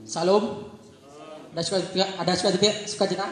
Salam. Ada sukacita?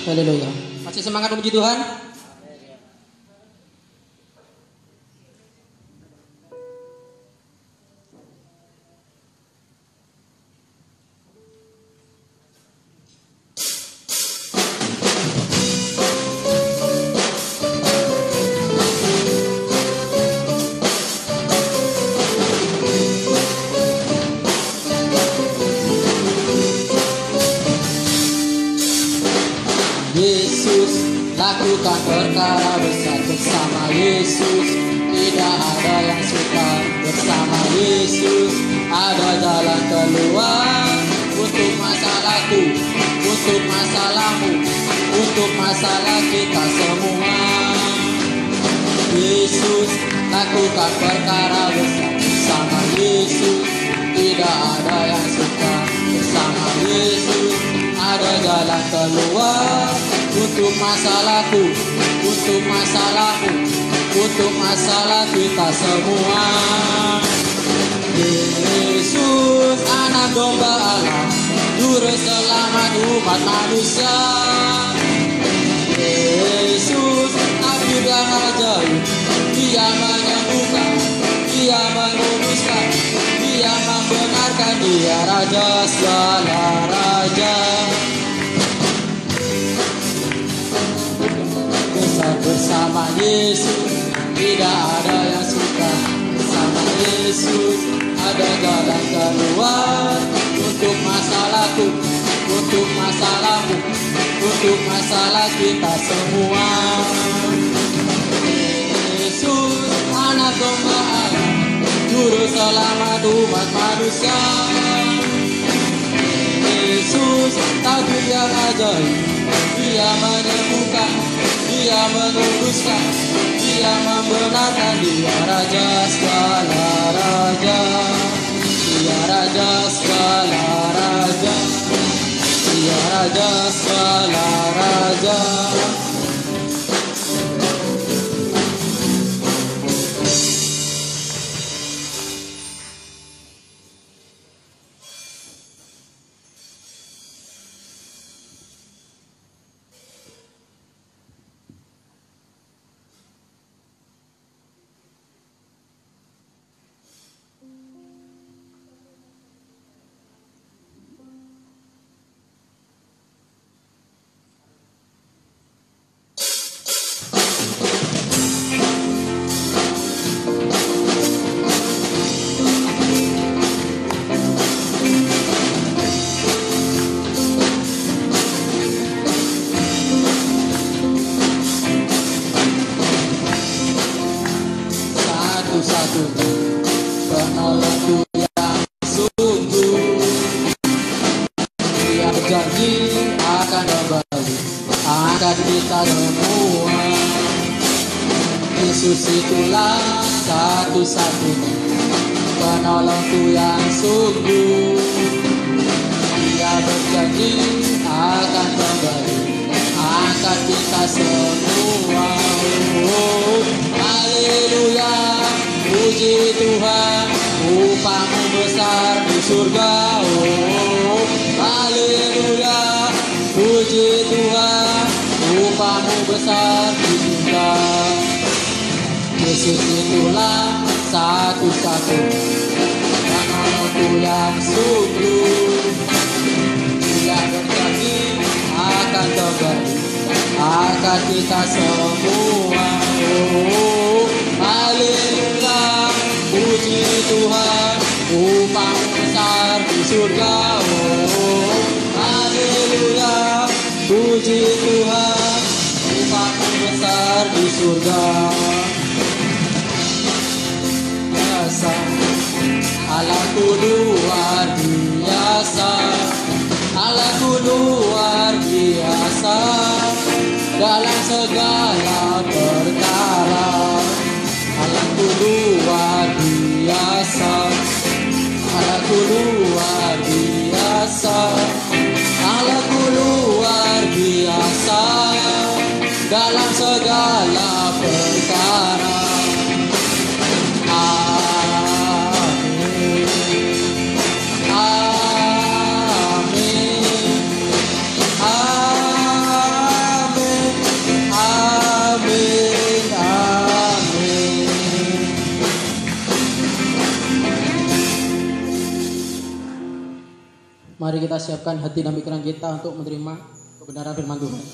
Haleluya. Masih semangat memuji Tuhan? Yesus, lakukan perkara besar bersama Yesus. Tidak ada yang suka bersama Yesus. Ada jalan keluar untuk masalahku, untuk masalahmu, untuk masalah kita semua. Yesus, lakukan perkara besar bersama Yesus. Tidak ada yang suka bersama Yesus. Ada jalan keluar untuk masalahku, untuk masalahmu, untuk masalah kita semua. Yesus, anak domba Allah, juru selamat umat manusia. Yesus, tabib yang ajaib, Dia menyembuhkan, Dia menguduskan, Dia membenarkan, Dia Raja segala raja. Besar bersama Yesus, tidak ada yang suka bersama Yesus. Ada jalan keluar untuk masalahku, untuk masalahmu, untuk masalah kita semua. Yesus, anak domba Allah, juru selamat umat manusia. Yesus, tabib yang ajaib, Dia menyembuhkan, Dia menguduskan, Dia membenarkan, Dia Raja segala raja. Dia Raja segala raja. Dia Raja segala raja. Penolongku yang sungguh, Dia berjanji akan kembali, akan kita semua. Yesus itulah satu-satunya penolongku yang sungguh. Dia berjanji akan kembali, akan kita semua. Oh, haleluya, puji Tuhan, upahmu besar di surga. Oh, haleluya, puji Tuhan, upahmu besar di surga. Yesus itulah satu-satunya penolongku yang sungguh. Dia berjanji akan kembali, akan kita semua. Oh, haleluya, puji Tuhan, upahmu besar di surga. Oh, haleluya, puji Tuhan, upahmu besar di surga. Biasa, Allahku luar biasa, Allahku luar biasa dalam segala perkara. Allahku luar biasa, Allahku luar biasa, Allahku luar biasa dalam segala perkara. Amin, amin, amin, amin, amin. Mari kita siapkan hati dan pikiran kita untuk menerima kebenaran firman Tuhan.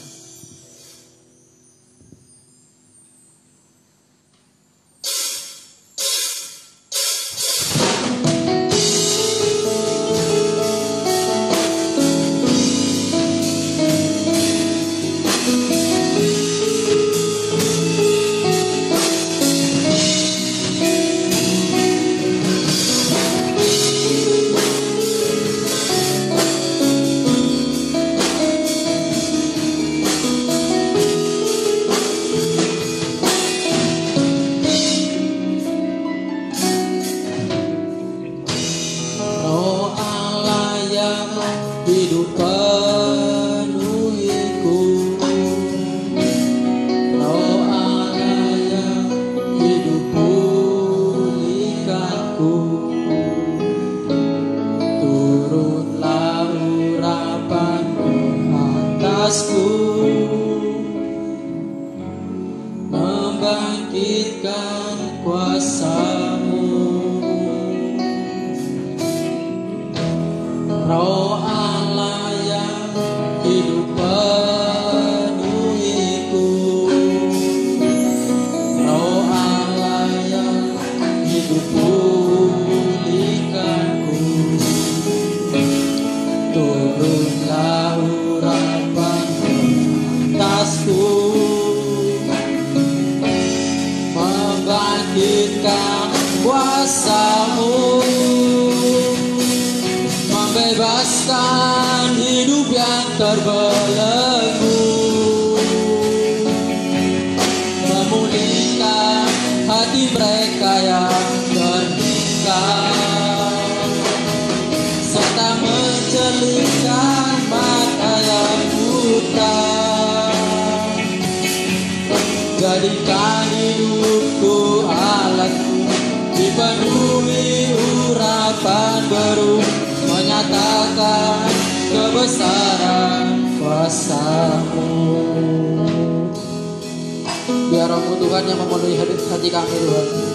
atasku, membangkitkan kuasa-Mu. Roh Allah yang hidup penuhiku, Roh Allah yang hidup pulihkanku. Turunlah urapan atasku, membangkitkan kuasa-Mu, membebaskan hidup yang terbelenggu, memulihkan hati mereka yang terluka, serta mencelupkan mata yang buta. Jadikan hidupku alatmu, dipenuhi urapan baru, menyatakan kebesaran kuasa-Mu. Biar Roh-Mu Tuhan yang memenuhi hati kami, Tuhan.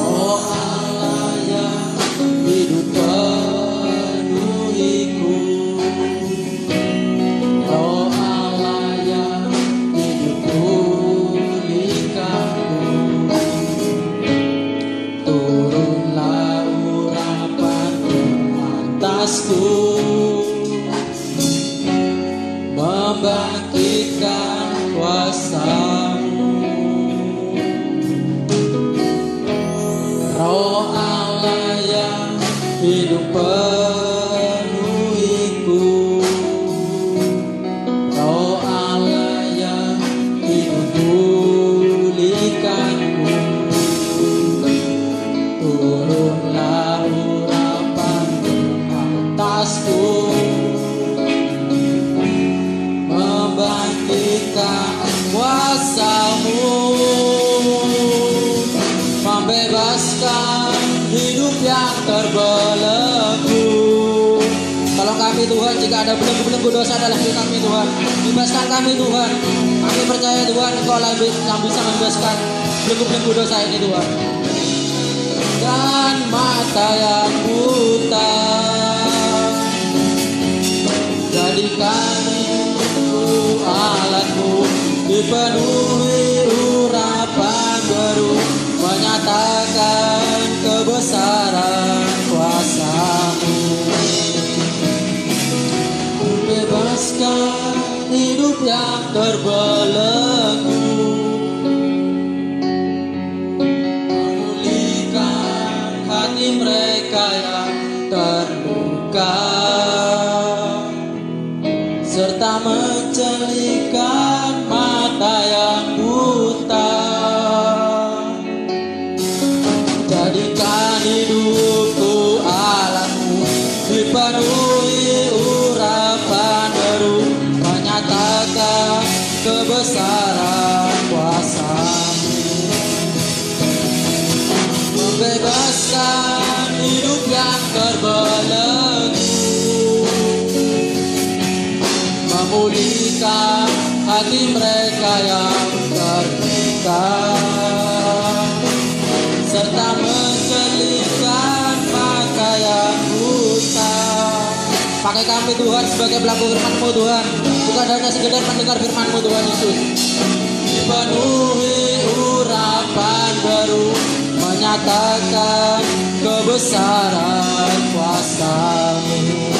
Oh Allah yang hidup penuhiku, Roh Allah yang hidup pulihkanku. Turunlah urapan-Mu atasku, membangkitkan kuasa-Mu. Roh Allah yang hidup penuhiku, Roh Allah yang hidup pulihkanku. Turunlah urapan-Mu atasku, membangkitkan kuasa-Mu, membebaskan hidup yang terbelenggu. Tolong kami Tuhan, jika ada belenggu-belenggu dosa dalam hidup kami Tuhan, bebaskan kami Tuhan. Kami percaya Tuhan, Engkau lah yang bisa membebaskan belenggu-belenggu dosa ini Tuhan. Dan mata yang buta, jadikan hidupku alat-Mu, dipenuhi urapan baru, menyatakan kebesaran kuasa-Mu. Bebaskan hidup yang terbelenggu, memulihkan hati mereka yang terluka, serta mencelupkan mata yang buta. Jadikan hidupku alat-Mu, dipenuhi urapan baru, menyatakan kebesaran kuasa-Mu. Membebaskan hidup yang terbelenggu, memulihkan hati mereka yang terluka, serta mencelupkan mata yang buta. Pakai kami Tuhan sebagai pelaku firman-Mu Tuhan, bukan hanya sekedar mendengar firman-Mu Tuhan Yesus. Dipenuhi urapan baru, menyatakan kebesaran kuasa-Mu.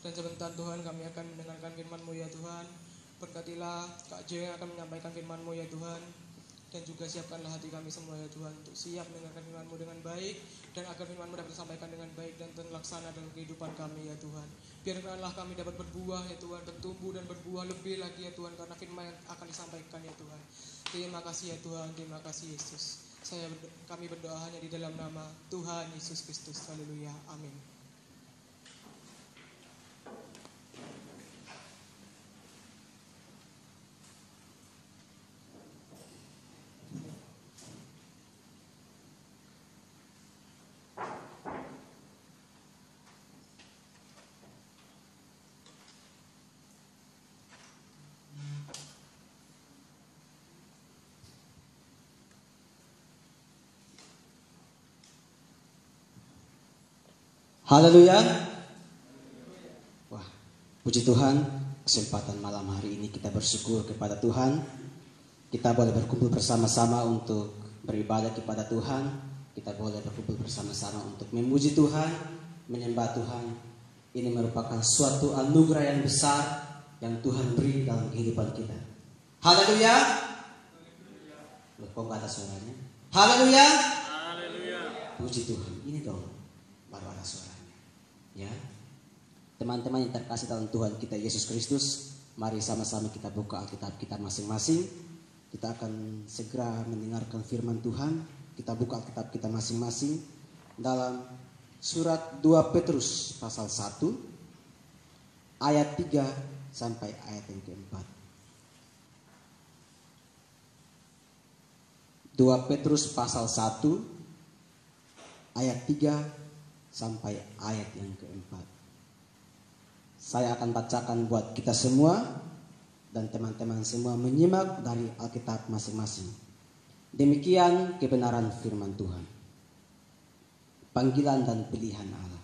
Dan sebentar Tuhan kami akan mendengarkan firman-Mu ya Tuhan. Berkatilah Kak J yang akan menyampaikan firman-Mu ya Tuhan. Dan juga siapkanlah hati kami semua ya Tuhan, untuk siap mendengarkan firman-Mu dengan baik, dan agar firman-Mu dapat disampaikan dengan baik dan terlaksana dalam kehidupan kami ya Tuhan. Biarkanlah kami dapat berbuah ya Tuhan, bertumbuh dan berbuah lebih lagi ya Tuhan, karena firman yang akan disampaikan ya Tuhan. Terima kasih ya Tuhan, terima kasih Yesus. Kami berdoa hanya di dalam nama Tuhan Yesus Kristus. Haleluya, amin. Haleluya. Wah, puji Tuhan, kesempatan malam hari ini kita bersyukur kepada Tuhan. Kita boleh berkumpul bersama-sama untuk beribadah kepada Tuhan. Kita boleh berkumpul bersama-sama untuk memuji Tuhan, menyembah Tuhan. Ini merupakan suatu anugerah yang besar yang Tuhan beri dalam kehidupan kita. Haleluya. Loh, kok gak ada suaranya? Haleluya. Puji Tuhan, ini dong baru ada suara. Ya, teman-teman yang terkasih dalam Tuhan kita Yesus Kristus, mari sama-sama kita buka Alkitab kita masing-masing. Kita akan segera mendengarkan firman Tuhan. Kita buka Alkitab kita masing-masing dalam surat 2 Petrus pasal 1 ayat 3 sampai ayat yang keempat. 2 Petrus pasal 1 ayat 3 sampai ayat yang keempat. Saya akan bacakan buat kita semua dan teman-teman semua menyimak dari Alkitab masing-masing. Demikian kebenaran firman Tuhan. Panggilan dan pilihan Allah.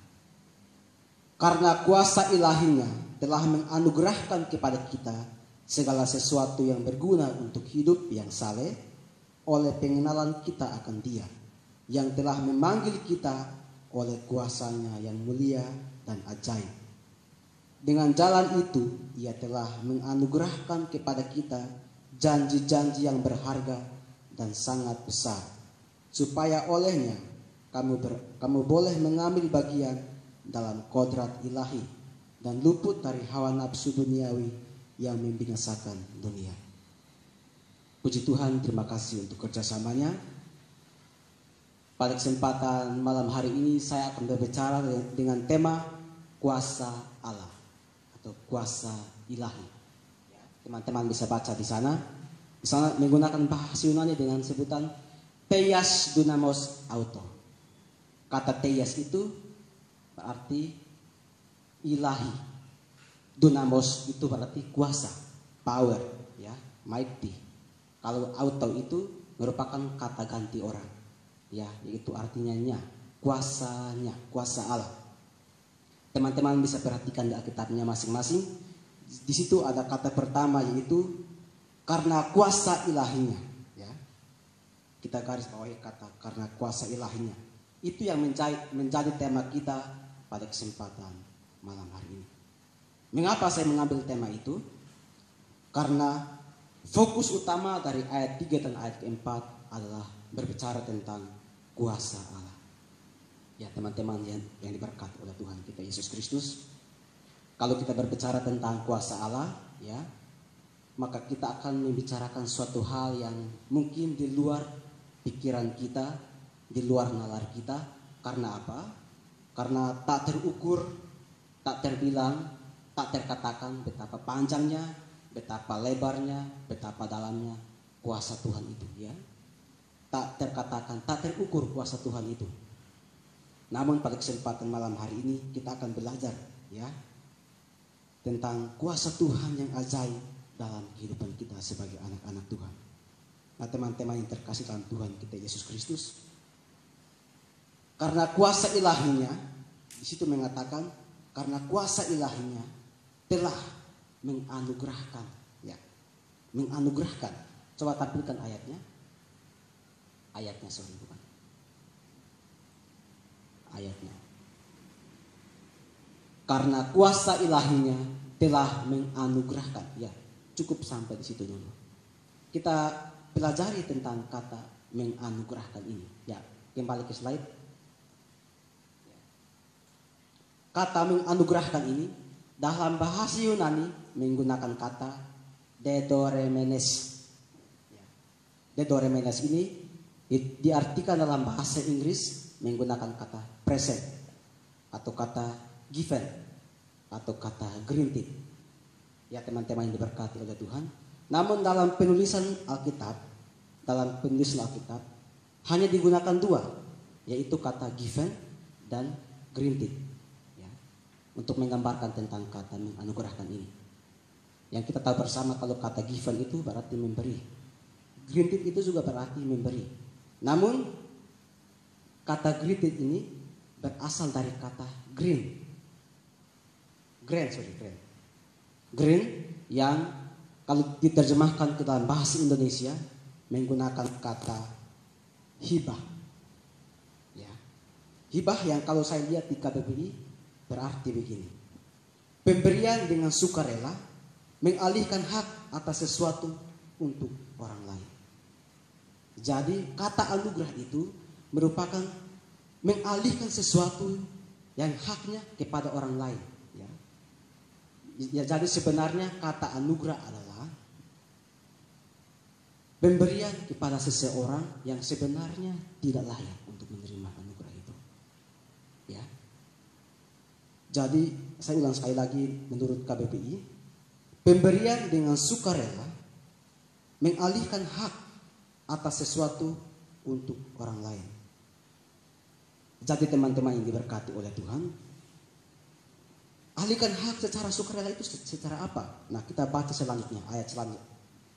Karena kuasa ilahinya telah menganugerahkan kepada kita segala sesuatu yang berguna untuk hidup yang saleh oleh pengenalan kita akan Dia yang telah memanggil kita oleh kuasanya yang mulia dan ajaib. Dengan jalan itu Ia telah menganugerahkan kepada kita janji-janji yang berharga dan sangat besar, supaya olehnya kamu boleh mengambil bagian dalam kodrat ilahi dan luput dari hawa nafsu duniawi yang membinasakan dunia. Puji Tuhan, terima kasih untuk kerjasamanya. Pada kesempatan malam hari ini saya akan berbicara dengan tema kuasa Allah atau kuasa ilahi. Teman-teman bisa baca di sana. Di sana menggunakan bahasa Yunani dengan sebutan Theas Dunamos Auto. Kata Theas itu berarti ilahi. Dunamos itu berarti kuasa, power, ya, mighty. Kalau auto itu merupakan kata ganti orang. Ya, itu artinya kuasanya, kuasa Allah. Teman-teman bisa perhatikan di Alkitabnya masing-masing. Di situ ada kata pertama yaitu karena kuasa ilahinya. Ya, kita garis bawahi kata karena kuasa ilahinya. Itu yang menjadi tema kita pada kesempatan malam hari ini. Mengapa saya mengambil tema itu? Karena fokus utama dari ayat 3 dan ayat keempat adalah berbicara tentang kuasa Allah. Ya, teman-teman yang diberkati oleh Tuhan kita Yesus Kristus. Kalau kita berbicara tentang kuasa Allah, ya, maka kita akan membicarakan suatu hal yang mungkin di luar pikiran kita, di luar nalar kita. Karena apa? Karena tak terukur, tak terbilang, tak terkatakan betapa panjangnya, betapa lebarnya, betapa dalamnya kuasa Tuhan itu, ya. Tak terkatakan, tak terukur kuasa Tuhan itu. Namun pada kesempatan malam hari ini kita akan belajar, ya, tentang kuasa Tuhan yang ajaib dalam kehidupan kita sebagai anak-anak Tuhan. Nah, teman-teman yang terkasih dalam Tuhan kita Yesus Kristus, karena kuasa ilahinya, di situ mengatakan karena kuasa ilahinya telah menganugerahkan, ya, menganugerahkan. Coba tampilkan ayatnya. Ayatnya, sorry, bukan. Ayatnya. Karena kuasa ilahinya telah menganugerahkan. Ya, cukup sampai di situ dulu. Kita pelajari tentang kata menganugerahkan ini. Ya, kembali ke slide. Kata menganugerahkan ini dalam bahasa Yunani menggunakan kata dedoremenes. Dedoremenes ini diartikan dalam bahasa Inggris menggunakan kata present atau kata given atau kata granted. Ya teman-teman yang diberkati oleh Tuhan. Namun dalam penulisan Alkitab hanya digunakan dua, yaitu kata given dan granted. Ya, untuk menggambarkan tentang kata menganugerahkan ini. Yang kita tahu bersama kalau kata given itu berarti memberi. Granted itu juga berarti memberi. Namun kata granted ini berasal dari kata green. Green yang kalau diterjemahkan ke dalam bahasa Indonesia menggunakan kata hibah. Ya. Hibah yang kalau saya lihat di KBBI berarti begini. Pemberian dengan sukarela mengalihkan hak atas sesuatu untuk orang lain. Jadi kata anugerah itu merupakan mengalihkan sesuatu yang haknya kepada orang lain. Ya, jadi sebenarnya kata anugerah adalah pemberian kepada seseorang yang sebenarnya tidak layak untuk menerima anugerah itu. Ya. Jadi saya ulang sekali lagi menurut KBBI, pemberian dengan sukarela mengalihkan hak atas sesuatu untuk orang lain. Jadi teman-teman yang diberkati oleh Tuhan, alihkan hak secara sukarela itu secara apa? Nah, kita baca selanjutnya,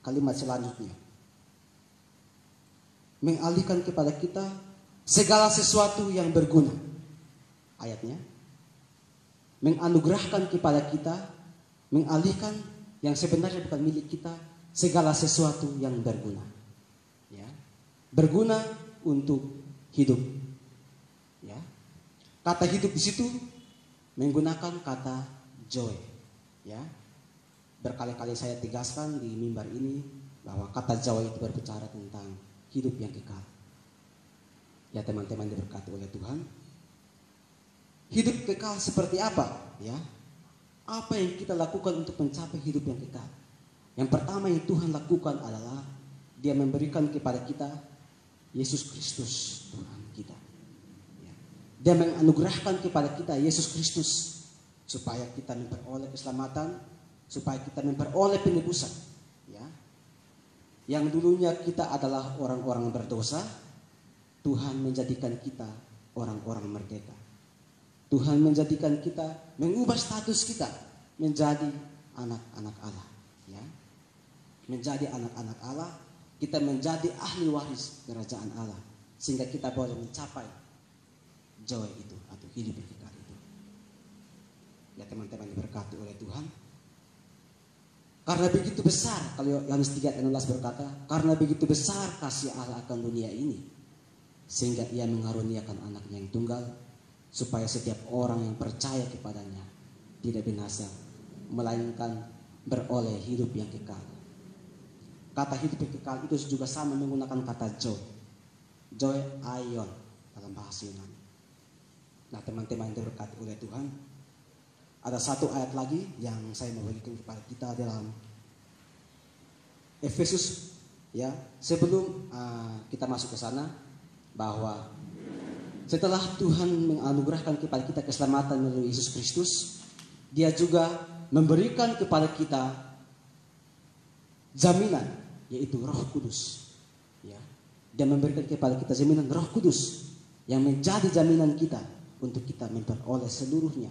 kalimat selanjutnya. Mengalihkan kepada kita segala sesuatu yang berguna. Ayatnya. Menganugerahkan kepada kita, mengalihkan yang sebenarnya bukan milik kita, segala sesuatu yang berguna. Ya. Berguna untuk hidup. Ya. Kata hidup di situ menggunakan kata joy. Ya. Berkali-kali saya tegaskan di mimbar ini bahwa kata joy itu berbicara tentang hidup yang kekal. Ya teman-teman diberkati oleh Tuhan. Hidup kekal seperti apa? Ya. Apa yang kita lakukan untuk mencapai hidup yang kekal? Yang pertama yang Tuhan lakukan adalah Dia memberikan kepada kita Yesus Kristus Tuhan kita. Dia menganugerahkan kepada kita Yesus Kristus supaya kita memperoleh keselamatan, supaya kita memperoleh penebusan. Ya. Yang dulunya kita adalah orang-orang berdosa, Tuhan menjadikan kita orang-orang merdeka. Tuhan menjadikan kita, mengubah status kita menjadi anak-anak Allah. Ya. Menjadi anak-anak Allah, kita menjadi ahli waris kerajaan Allah, sehingga kita boleh mencapai joy itu atau hidup yang kekal itu. Ya teman-teman diberkati oleh Tuhan. Karena begitu besar, kalau Yohanes 3:16 berkata, karena begitu besar kasih Allah akan dunia ini, sehingga Ia mengaruniakan anaknya yang tunggal, supaya setiap orang yang percaya kepadanya tidak binasa, melainkan beroleh hidup yang kekal. Kata hidup yang kekal itu juga sama menggunakan kata joy. Joy aion dalam bahasa Yunani. Nah teman-teman yang diberkati oleh Tuhan, ada satu ayat lagi yang saya mau bagikan kepada kita dalam Efesus. Ya, sebelum kita masuk ke sana, bahwa setelah Tuhan menganugerahkan kepada kita keselamatan melalui Yesus Kristus, Dia juga memberikan kepada kita jaminan, yaitu Roh Kudus. Ya, Dia memberikan kepada kita jaminan Roh Kudus yang menjadi jaminan kita untuk kita memperoleh seluruhnya.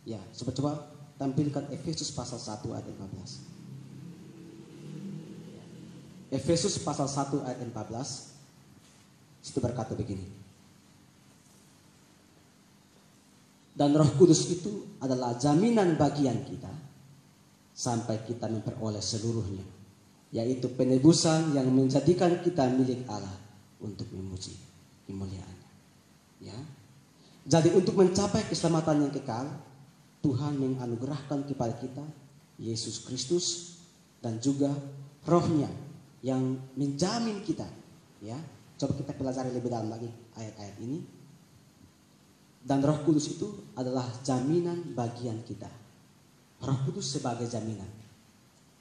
Ya, coba tampilkan Efesus pasal 1 ayat 14. Efesus pasal 1 ayat 14. Situ berkata begini. Dan Roh Kudus itu adalah jaminan bagian kita sampai kita memperoleh seluruhnya, yaitu penebusan yang menjadikan kita milik Allah untuk memuji kemuliaan-Nya. Ya. Jadi untuk mencapai keselamatan yang kekal, Tuhan menganugerahkan kepada kita Yesus Kristus dan juga Roh-Nya yang menjamin kita, ya. Coba kita pelajari lebih dalam lagi ayat-ayat ini. Dan Roh Kudus itu adalah jaminan bagian kita. Roh Kudus sebagai jaminan,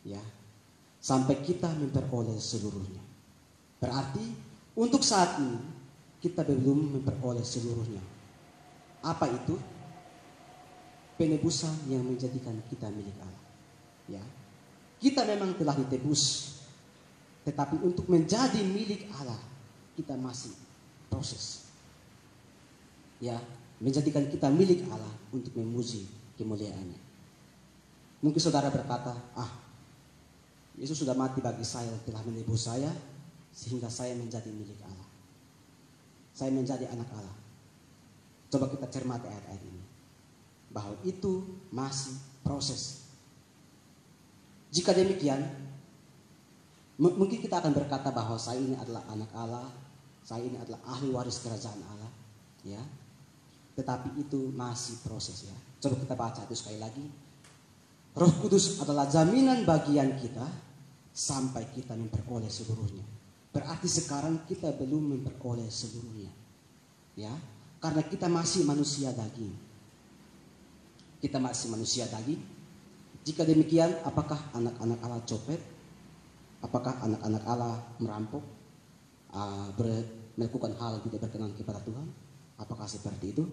ya, sampai kita memperoleh seluruhnya. Berarti untuk saat ini kita belum memperoleh seluruhnya. Apa itu? Penebusan yang menjadikan kita milik Allah. Ya, kita memang telah ditebus, tetapi untuk menjadi milik Allah kita masih proses. Ya, menjadikan kita milik Allah untuk memuji kemuliaannya. Mungkin saudara berkata, Yesus sudah mati bagi saya, telah menebus saya, sehingga saya menjadi milik Allah. Saya menjadi anak Allah. Coba kita cermati ayat-ayat ini, bahwa itu masih proses. Jika demikian, mungkin kita akan berkata bahwa saya ini adalah anak Allah, saya ini adalah ahli waris kerajaan Allah, ya. Tetapi itu masih proses, ya. Coba kita baca itu sekali lagi. Roh Kudus adalah jaminan bagian kita sampai kita memperoleh seluruhnya. Berarti sekarang kita belum memperoleh seluruhnya, ya, karena kita masih manusia daging. Kita masih manusia daging. Jika demikian, apakah anak-anak Allah copet? Apakah anak-anak Allah merampok? Melakukan hal yang tidak berkenan kepada Tuhan? Apakah seperti itu?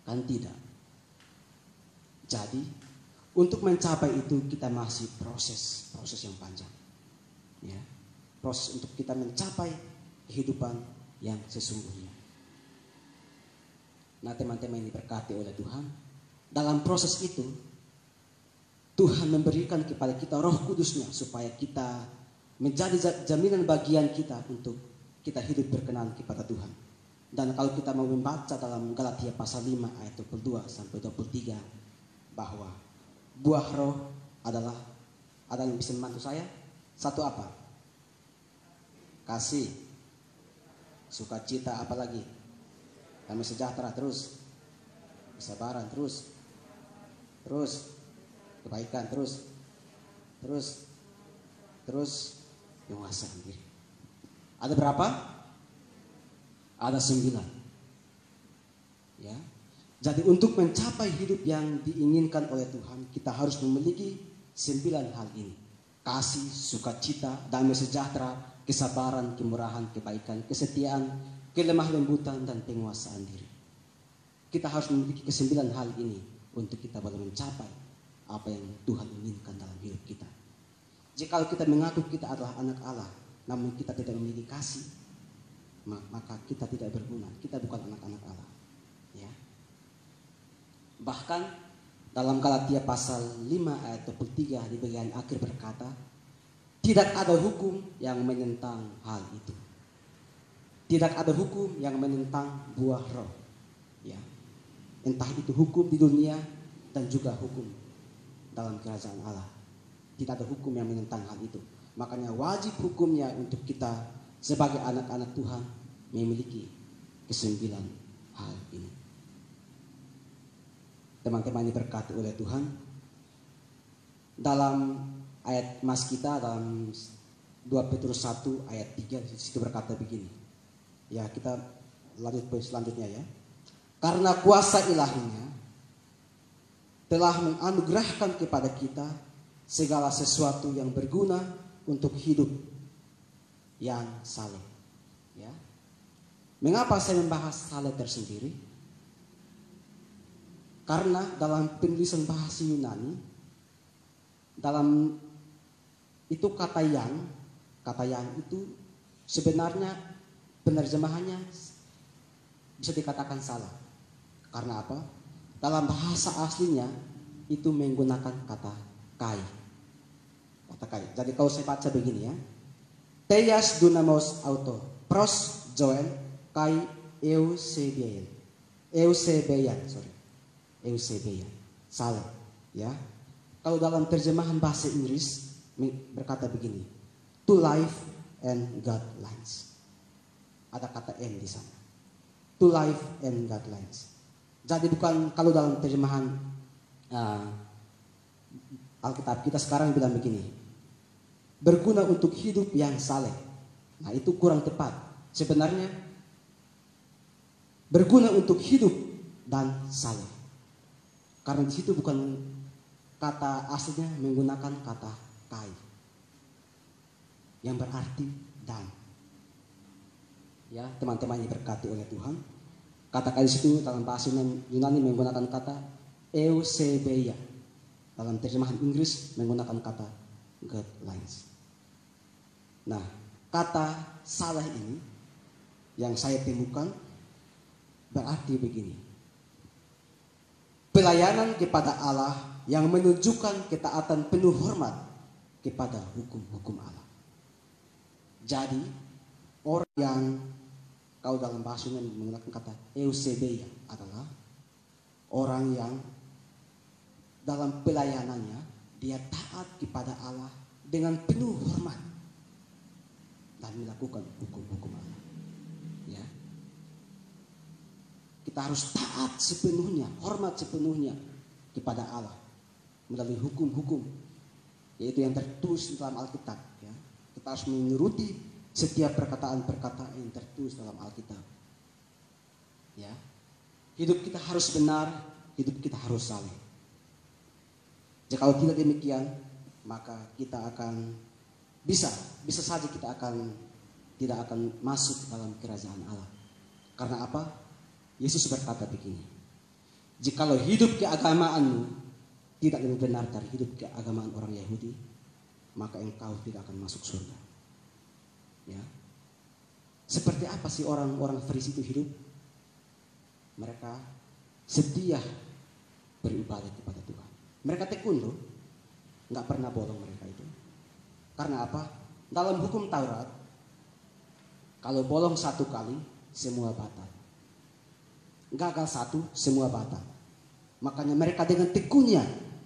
Kan tidak. Jadi, untuk mencapai itu kita masih proses yang panjang. Ya. Proses untuk kita mencapai kehidupan yang sesungguhnya. Nah, teman-teman ini diberkati oleh Tuhan. Dalam proses itu, Tuhan memberikan kepada kita Roh Kudusnya supaya kita menjadi jaminan bagian kita untuk kita hidup berkenan kepada Tuhan. Dan kalau kita mau membaca dalam Galatia pasal 5 ayat 22 sampai 23, bahwa buah roh adalah, ada yang bisa membantu saya? Satu apa? Kasih, sukacita, apa lagi? Damai sejahtera, terus kesabaran, terus kebaikan, terus penguasaan diri. Ada berapa? Ada 9. Ya. Jadi untuk mencapai hidup yang diinginkan oleh Tuhan, kita harus memiliki 9 hal ini. Kasih, sukacita, damai sejahtera, kesabaran, kemurahan, kebaikan, kesetiaan, kelemah lembutan, dan penguasaan diri. Kita harus memiliki 9 hal ini untuk kita boleh mencapai apa yang Tuhan inginkan dalam hidup kita. Jika kita mengaku kita adalah anak Allah, namun kita tidak memiliki kasih, maka kita tidak berguna. Kita bukan anak-anak Allah. Ya. Bahkan dalam Galatia pasal 5 ayat 23 di bagian akhir berkata, tidak ada hukum yang menentang hal itu. Tidak ada hukum yang menentang buah roh. Ya. Entah itu hukum di dunia dan juga hukum dalam kerajaan Allah. Tidak ada hukum yang menentang hal itu. Makanya wajib hukumnya untuk kita sebagai anak-anak Tuhan memiliki 9 hal ini. Teman-teman diberkati oleh Tuhan. Dalam ayat mas kita dalam 2 Petrus 1 ayat 3 di situ berkata begini. Ya, kita lanjut poin selanjutnya ya. Karena kuasa ilahinya telah menganugerahkan kepada kita segala sesuatu yang berguna untuk hidup yang saleh. Ya. Mengapa saya membahas saleh tersendiri? Karena dalam penulisan bahasa Yunani, dalam itu kata yang itu sebenarnya penerjemahannya bisa dikatakan salah. Karena apa? Dalam bahasa aslinya itu menggunakan kata kai. Kata kai. Jadi kalau saya baca begini ya. Theas dunamos auto pros joel kai eusebeien. Eusebeien. Salah. Ya. Kalau dalam terjemahan bahasa Inggris berkata begini. To life and guidelines. Ada kata N di sana. To life and guidelines. Jadi bukan kalau dalam terjemahan Alkitab kita sekarang bilang begini. berguna untuk hidup yang saleh. Nah, itu kurang tepat. Sebenarnya berguna untuk hidup dan saleh. Karena di situ bukan kata aslinya menggunakan kata kai yang berarti dan. Ya, teman-teman yang diberkati oleh Tuhan. Kata kai di situ dalam bahasa Yunani menggunakan kata eusebeia. Dalam terjemahan Inggris menggunakan kata guidelines. Nah, kata salah ini yang saya temukan berarti begini. Pelayanan kepada Allah yang menunjukkan ketaatan penuh hormat kepada hukum-hukum Allah. Jadi, orang yang kalau dalam bahasanya menggunakan kata eusebeia adalah orang yang dalam pelayanannya dia taat kepada Allah dengan penuh hormat dan melakukan hukum-hukum Allah. Ya. Kita harus taat sepenuhnya, hormat sepenuhnya kepada Allah melalui hukum-hukum, yaitu yang tertulis dalam Alkitab. Ya. Kita harus menuruti setiap perkataan-perkataan yang tertulis dalam Alkitab. Ya. Hidup kita harus benar, hidup kita harus saleh. Jika kalau tidak demikian, maka kita akan bisa saja kita tidak akan masuk dalam kerajaan Allah. Karena apa? Yesus berkata begini, jikalau hidup keagamaanmu tidak lebih benar dari hidup keagamaan orang Yahudi, maka engkau tidak akan masuk surga. Ya. Seperti apa sih orang-orang Farisi itu hidup? Mereka setia beribadah kepada Tuhan. Mereka tekun loh, nggak pernah bolong mereka itu. Karena apa? Dalam hukum Taurat, kalau bolong satu kali, semua batal. Gagal satu, semua batal. Makanya mereka dengan tekunnya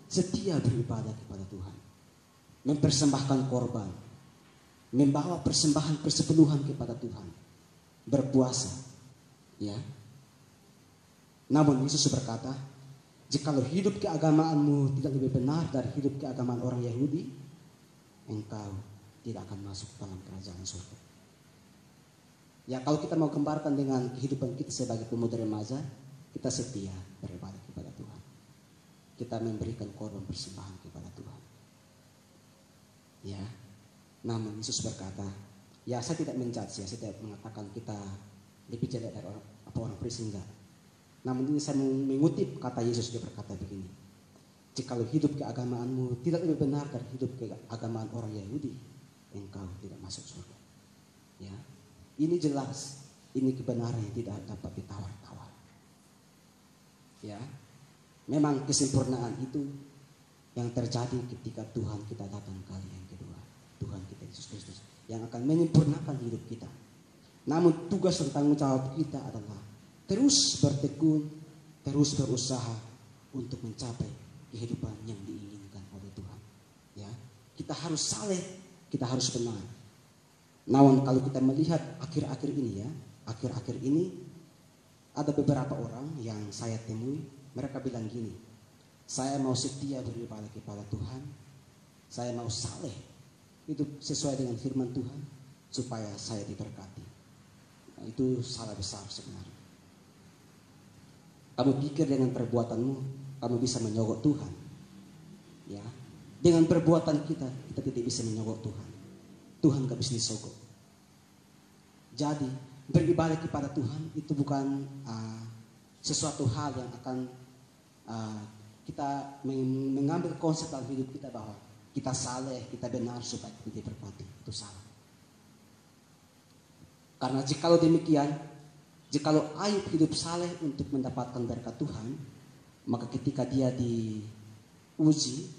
setia beribadah kepada Tuhan, mempersembahkan korban, membawa persembahan persepuluhan kepada Tuhan, berpuasa. Ya. Namun Yesus berkata, jikalau hidup keagamaanmu tidak lebih benar dari hidup keagamaan orang Yahudi, engkau tidak akan masuk dalam kerajaan surga. Ya, kalau kita mau gambarkan dengan kehidupan kita sebagai pemuda remaja, kita setia beribadah kepada Tuhan. Kita memberikan korban persembahan kepada Tuhan. Ya, namun Yesus berkata, ya saya tidak menjudge, ya saya tidak mengatakan kita lebih jelek dari orang Farisi, enggak. Namun ini saya mengutip kata Yesus, dia berkata begini, jikalau hidup keagamaanmu tidak lebih benar dari hidup keagamaan orang Yahudi, engkau tidak masuk surga. Ya, ini jelas, ini kebenaran yang tidak dapat ditawar-tawar. Ya, memang kesempurnaan itu yang terjadi ketika Tuhan kita datang kali yang kedua, Tuhan kita Yesus Kristus yang akan menyempurnakan hidup kita. Namun tugas dan tanggung jawab kita adalah terus bertekun, terus berusaha untuk mencapai kehidupan yang diinginkan oleh Tuhan. Ya, kita harus saleh, kita harus benar. Namun kalau kita melihat akhir-akhir ini ada beberapa orang yang saya temui, mereka bilang gini, saya mau setia beribadah kepada Tuhan, saya mau saleh, itu sesuai dengan firman Tuhan supaya saya diberkati. Nah, itu salah besar sebenarnya. Kamu pikir dengan perbuatanmu kamu bisa menyogok Tuhan. Ya, dengan perbuatan kita tidak bisa menyogok Tuhan. Tuhan gak bisa disogok. Jadi beribadah kepada Tuhan itu bukan sesuatu hal yang akan kita mengambil konsep dalam hidup kita bahwa kita saleh, kita benar supaya kita diberkati. Itu salah. Karena jikalau demikian, jikalau Ayub hidup saleh untuk mendapatkan berkat Tuhan, maka ketika dia diuji,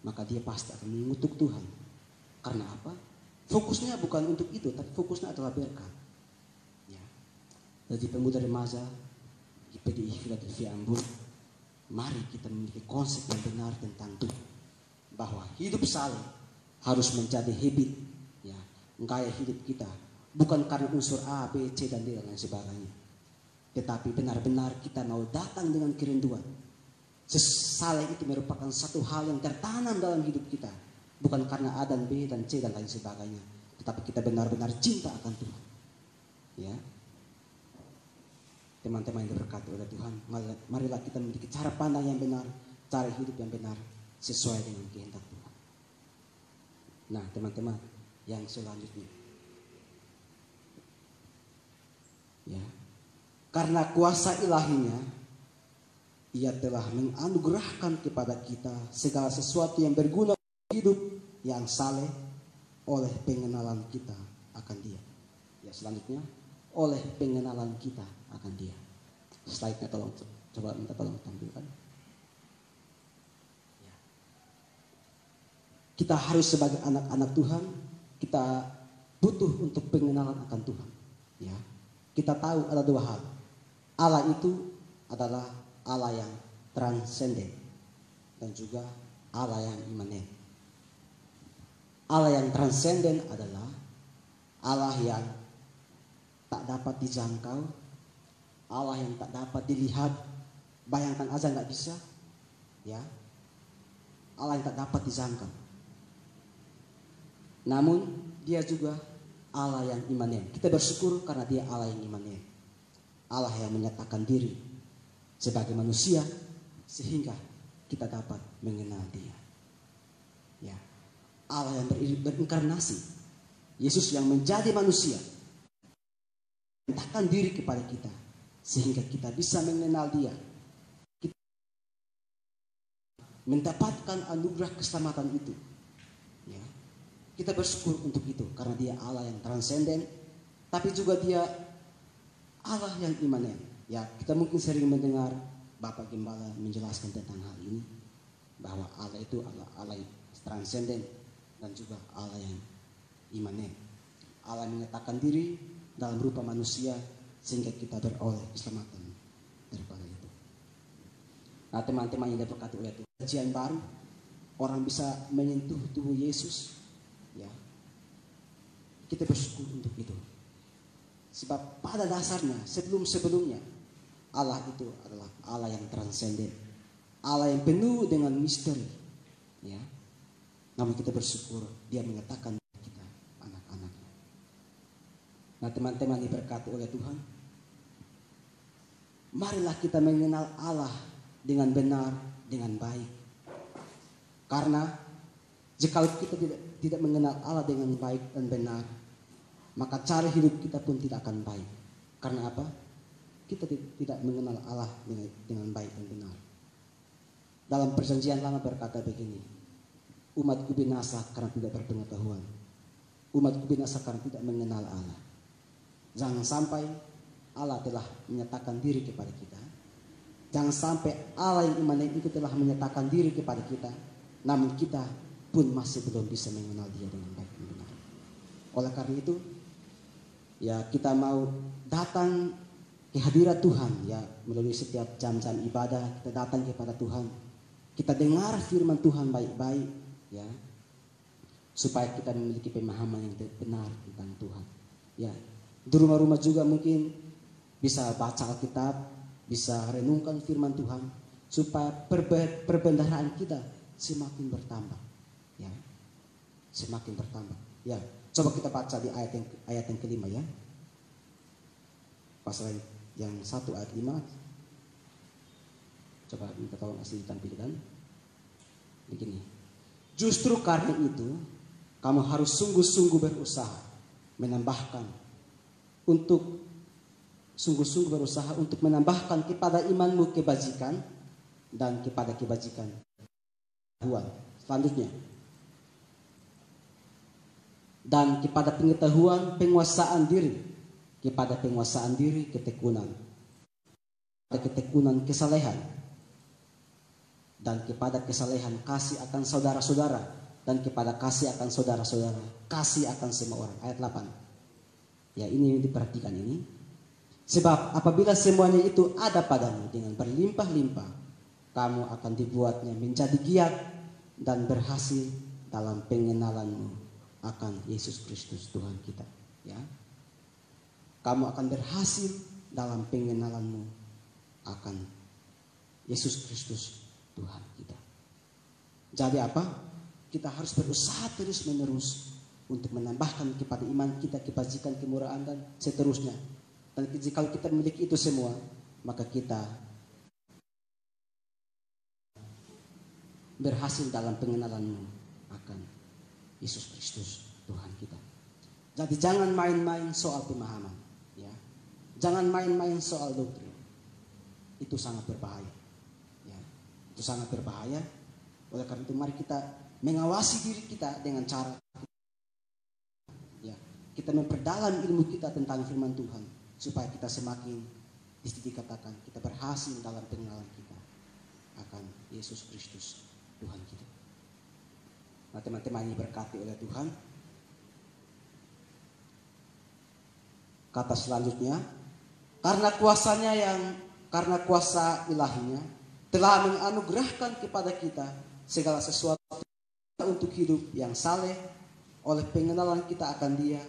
maka dia pasti akan mengutuk Tuhan. Karena apa? Fokusnya bukan untuk itu, tapi fokusnya adalah berkat. Ya. Jadi pemuda remaja di PDI Philadelphia Ambon, mari kita memiliki konsep yang benar tentang Tuhan, bahwa hidup saleh harus menjadi habit, ya, gaya hidup kita. Bukan karena unsur A, B, C, dan D dan lain sebagainya. Tetapi benar-benar kita mau datang dengan kerinduan. Saleh itu merupakan satu hal yang tertanam dalam hidup kita. bukan karena A dan B dan C dan lain sebagainya, tetapi kita benar-benar cinta akan Tuhan. Ya, teman-teman yang diberkati oleh Tuhan, marilah kita memiliki cara pandang yang benar, cara hidup yang benar sesuai dengan kehendak Tuhan. Nah, teman-teman yang selanjutnya, ya, karena kuasa ilahinya, Ia telah menganugerahkan kepada kita segala sesuatu yang berguna hidup yang saleh oleh pengenalan kita akan Dia. Ya, selanjutnya oleh pengenalan kita akan Dia. Slide-nya tolong, coba minta tolong tampilkan. Ya. Kita harus sebagai anak-anak Tuhan, kita butuh untuk pengenalan akan Tuhan. Ya, kita tahu ada dua hal. Allah itu adalah Allah yang transenden dan juga Allah yang imanen. Allah yang transenden adalah Allah yang tak dapat dijangkau, Allah yang tak dapat dilihat, bayangkan aja nggak bisa, ya. Allah yang tak dapat dijangkau. Namun Dia juga Allah yang imanen. Kita bersyukur karena Dia Allah yang imanen. Allah yang menyatakan diri sebagai manusia sehingga kita dapat mengenal Dia. Ya. Allah yang berinkarnasi, Yesus yang menjadi manusia, menyatakan diri kepada kita sehingga kita bisa mengenal Dia. Kita mendapatkan anugerah keselamatan itu. Ya. Kita bersyukur untuk itu karena Dia Allah yang transenden, tapi juga Dia Allah yang imanen. Ya, kita mungkin sering mendengar Bapak Gembala menjelaskan tentang hal ini, bahwa Allah itu Allah yang transenden dan juga Allah yang imanen. Allah menyatakan diri dalam rupa manusia sehingga kita beroleh keselamatan daripada itu. Nah, teman-teman yang diberkati oleh Tuhan, perjanjian baru orang bisa menyentuh tubuh Yesus. Ya, kita bersyukur untuk itu. Sebab pada dasarnya sebelum-sebelumnya Allah itu adalah Allah yang transenden, Allah yang penuh dengan misteri. Ya, namun kita bersyukur Dia menyatakan kita anak-anaknya. Nah, teman-teman diberkati oleh Tuhan, marilah kita mengenal Allah dengan benar, dengan baik. Karena jika kita tidak mengenal Allah dengan baik dan benar, maka cara hidup kita pun tidak akan baik. Karena apa? Kita tidak mengenal Allah dengan baik dan benar. Dalam perjanjian lama berkata begini, umatku binasa karena tidak berpengetahuan, umatku binasa karena tidak mengenal Allah. Jangan sampai Allah telah menyatakan diri kepada kita, jangan sampai Allah yang imanen itu telah menyatakan diri kepada kita, namun kita pun masih belum bisa mengenal Dia dengan baik dan benar. Oleh karena itu, ya, kita mau datang kehadirat Tuhan, ya, melalui setiap jam-jam ibadah kita datang kepada Tuhan, kita dengar firman Tuhan baik-baik, ya, supaya kita memiliki pemahaman yang benar tentang Tuhan. Ya, di rumah-rumah juga mungkin bisa baca Alkitab, bisa renungkan firman Tuhan, supaya perbendaharaan kita semakin bertambah, ya, semakin bertambah. Ya, coba kita baca di ayat yang kelima, ya, pasal yang 1 ayat 5. Coba minta tolong asli ditampilkan. Begini. Justru karena itu kamu harus sungguh-sungguh berusaha menambahkan kepada imanmu kebajikan dan kepada kebajikan Tuhan. Selanjutnya, dan kepada pengetahuan penguasaan diri, kepada penguasaan diri ketekunan, kepada ketekunan kesalehan, dan kepada kesalehan kasih akan saudara-saudara, dan kepada kasih akan saudara-saudara kasih akan semua orang. Ayat 8. Ya, ini diperhatikan ini. Sebab apabila semuanya itu ada padamu dengan berlimpah-limpah, kamu akan dibuatnya menjadi giat dan berhasil dalam pengenalanmu akan Yesus Kristus Tuhan kita. Ya, kamu akan berhasil dalam pengenalanmu akan Yesus Kristus Tuhan kita. Jadi apa? kita harus berusaha terus-menerus untuk menambahkan kepada iman kita kebajikan, kemurahan dan seterusnya. Dan jika kita memiliki itu semua, maka kita berhasil dalam pengenalanmu akan Yesus Kristus Tuhan kita. Jadi jangan main-main soal pemahaman, ya. Jangan main-main soal doktrin. Itu sangat berbahaya. Ya. Itu sangat berbahaya. Oleh karena itu mari kita mengawasi diri kita dengan cara ya, kita memperdalam ilmu kita tentang firman Tuhan supaya kita semakin dikatakan kita berhasil dalam pengenalan kita akan Yesus Kristus Tuhan kita. Nah, teman-teman ini berkati oleh Tuhan. Kata selanjutnya, karena kuasa ilahinya telah menganugerahkan kepada kita segala sesuatu untuk hidup yang saleh oleh pengenalan kita akan Dia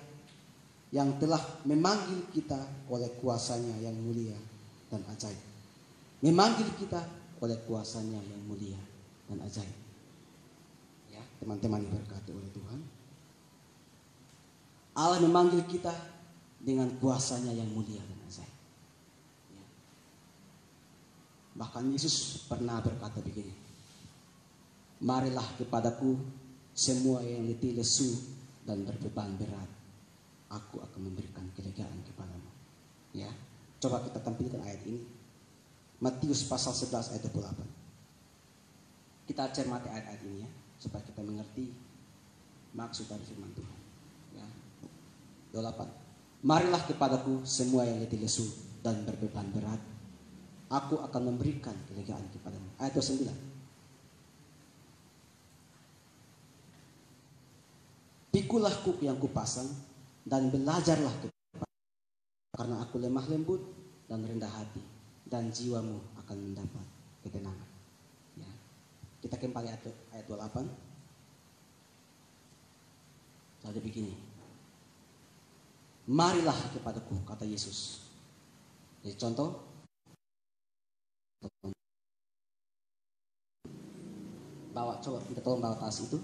yang telah memanggil kita oleh kuasanya yang mulia dan ajaib. Memanggil kita oleh kuasanya yang mulia dan ajaib. Ya, teman-teman diberkati oleh Tuhan. Allah memanggil kita dengan kuasanya yang mulia dan ajaib. Ya. Bahkan Yesus pernah berkata begini, marilah kepadaku semua yang letih lesu dan berbeban berat, aku akan memberikan kelegaan kepadamu. Ya, coba kita tampilkan ayat ini. Matius pasal 11 ayat 28. Kita cermati ayat-ayat ini ya, supaya kita mengerti maksud dari firman Tuhan. Ya. 28. Marilah kepadaku semua yang letih lesu dan berbeban berat, aku akan memberikan kelegaan kepadamu. Ayat 29. Pikulah kuk yang kupasang dan belajarlah kepada, karena aku lemah lembut dan rendah hati, dan jiwamu akan mendapat ketenangan. Ya. Kita kembali ayat 28. Jadi begini. Marilah kepadaku, kata Yesus. Jadi contoh. Coba kita tolong bawa tas itu.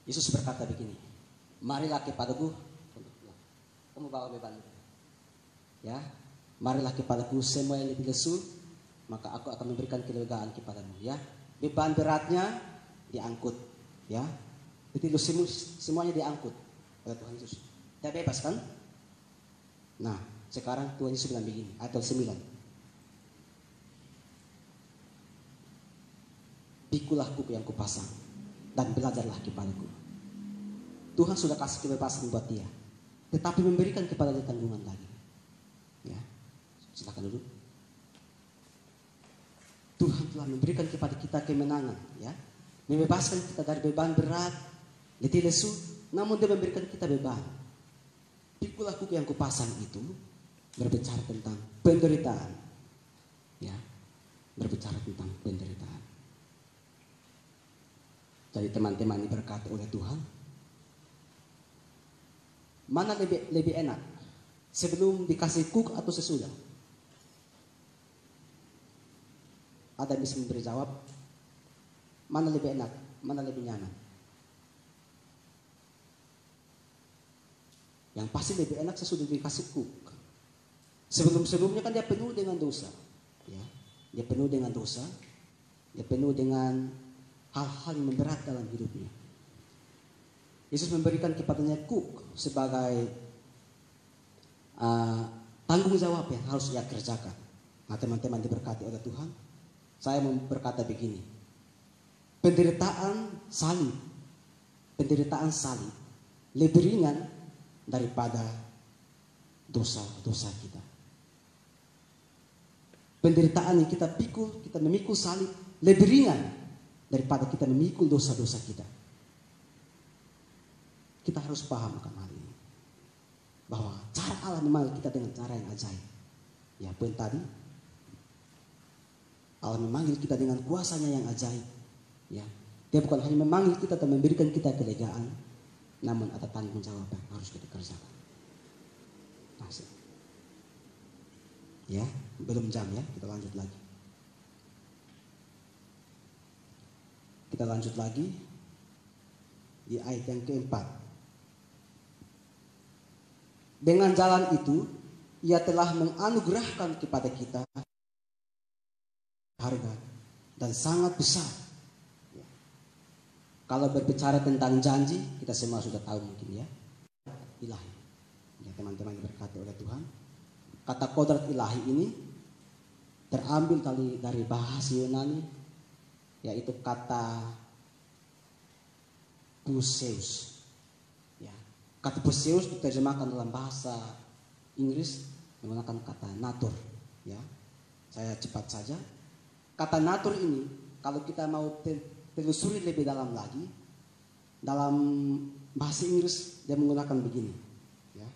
Yesus berkata begini, marilah kepadaku, kamu bawa beban. Ya, marilah kepadaku semua yang letih lesu, maka aku akan memberikan kelegaan kepadamu. Ya, beban beratnya diangkut. Ya, letih lesu semuanya diangkut oleh Tuhan Yesus. Dia bebas kan? Nah, sekarang Tuhan Yesus bilang begini, ayat 9. Pikulah kuk yang kupasang dan belajarlah kepadaku. Tuhan sudah kasih kebebasan buat dia, tetapi memberikan kepada dia tanggungan lagi. Ya, silakan duduk. Tuhan telah memberikan kepada kita kemenangan, ya, membebaskan kita dari beban berat, letih lesu, namun dia memberikan kita beban. Pikulah kuk yang kupasang itu berbicara tentang penderitaan, ya, berbicara tentang penderitaan. Jadi teman-teman diberkati oleh Tuhan. Mana lebih enak? Sebelum dikasih kuk atau sesudah? Ada yang bisa memberi jawab? Mana lebih enak? Mana lebih nyaman? Yang pasti lebih enak sesudah dikasih kuk. Sebelum-sebelumnya kan dia penuh dengan dosa. Ya, dia penuh dengan dosa. Dia penuh dengan hal-hal yang memberat dalam hidupnya. Yesus memberikan kepadanya kuk sebagai tanggung jawab yang harus ia kerjakan. Nah, teman-teman diberkati oleh Tuhan. Saya mau berkata begini. Penderitaan salib lebih ringan daripada dosa-dosa kita. Penderitaan yang kita memikul salib lebih ringan daripada kita memikul dosa-dosa kita. Kita harus paham akan hal ini, bahwa cara Allah memanggil kita dengan cara yang ajaib. Ya, poin tadi, Allah memanggil kita dengan kuasanya yang ajaib. Ya, dia bukan hanya memanggil kita dan memberikan kita kelegaan, namun ada tanggung jawab yang harus kita kerjakan. Ya, belum jam ya, kita lanjut lagi. Kita lanjut lagi di ayat yang keempat. Dengan jalan itu, Ia telah menganugerahkan kepada kita harga dan sangat besar. Ya. Kalau berbicara tentang janji, kita semua sudah tahu mungkin ya. Ilahi. Ya, teman-teman diberkati oleh Tuhan. Kata kodrat ilahi ini terambil dari bahasa Yunani, yaitu kata Puseus. Ya. Kata Puseus diterjemahkan dalam bahasa Inggris menggunakan kata natur. Ya. Saya cepat saja. Kata natur ini kalau kita mau telusuri lebih dalam lagi, dalam bahasa Inggris dia menggunakan begini. Ya.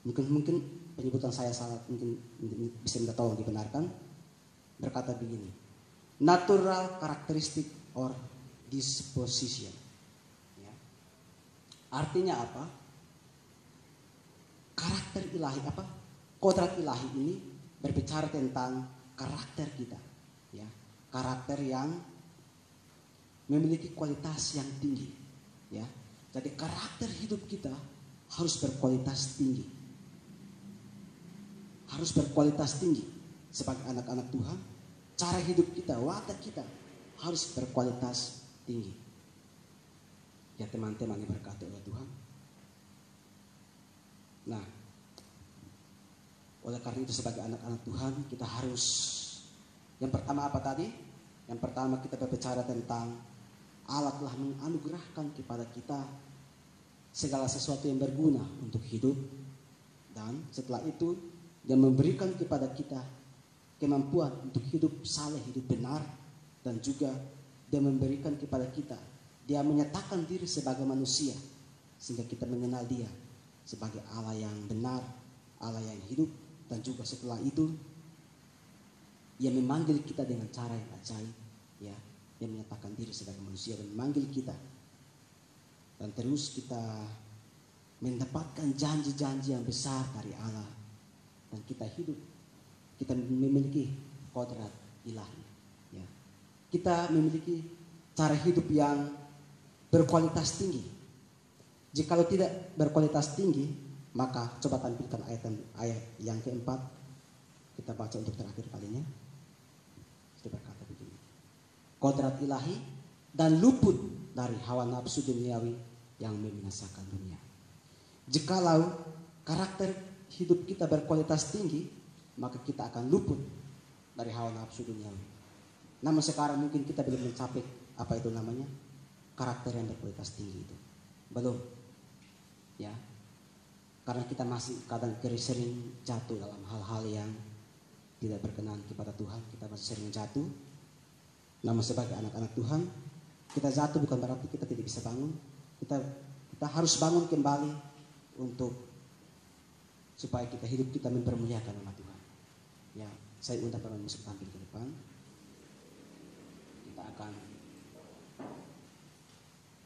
Mungkin penyebutan saya salah, mungkin bisa minta tolong dibenarkan. Berkata begini, natural characteristic or disposition. Ya. Artinya apa? Karakter ilahi apa? Kodrat ilahi ini berbicara tentang karakter kita. Ya. Karakter yang memiliki kualitas yang tinggi. Ya. Jadi karakter hidup kita harus berkualitas tinggi. Harus berkualitas tinggi sebagai anak-anak Tuhan. Cara hidup kita, watak kita harus berkualitas tinggi. Ya teman-teman yang berkati oleh Tuhan. Nah, oleh karena itu sebagai anak-anak Tuhan kita harus, yang pertama apa tadi? Yang pertama kita berbicara tentang Allah telah menganugerahkan kepada kita segala sesuatu yang berguna untuk hidup. Dan setelah itu Dia memberikan kepada kita kemampuan untuk hidup saleh, hidup benar. Dan juga Dia memberikan kepada kita, Dia menyatakan diri sebagai manusia, sehingga kita mengenal Dia sebagai Allah yang benar, Allah yang hidup. Dan juga setelah itu Ia memanggil kita dengan cara yang ajaib. Ya, Dia menyatakan diri sebagai manusia dan memanggil kita. Dan terus kita mendapatkan janji-janji yang besar dari Allah. Dan kita hidup, kita memiliki kodrat ilahi. Ya. Kita memiliki cara hidup yang berkualitas tinggi. Jikalau tidak berkualitas tinggi, maka coba tampilkan ayat yang keempat. Kita baca untuk terakhir kalinya. Dia berkata begini. Kodrat ilahi dan luput dari hawa nafsu duniawi yang membinasakan dunia. Jikalau karakter hidup kita berkualitas tinggi, maka kita akan luput dari hawa nafsu duniawi. Namun sekarang mungkin kita belum mencapai apa itu namanya karakter yang berkualitas tinggi itu. Belum. Ya. Karena kita masih kadang sering jatuh dalam hal-hal yang tidak berkenan kepada Tuhan. Kita masih sering jatuh. Namun sebagai anak-anak Tuhan, kita jatuh bukan berarti kita tidak bisa bangun. Kita harus bangun kembali untuk supaya hidup kita mempermuliakan nama Tuhan. Ya, saya undang para musik tampil ke depan. Kita akan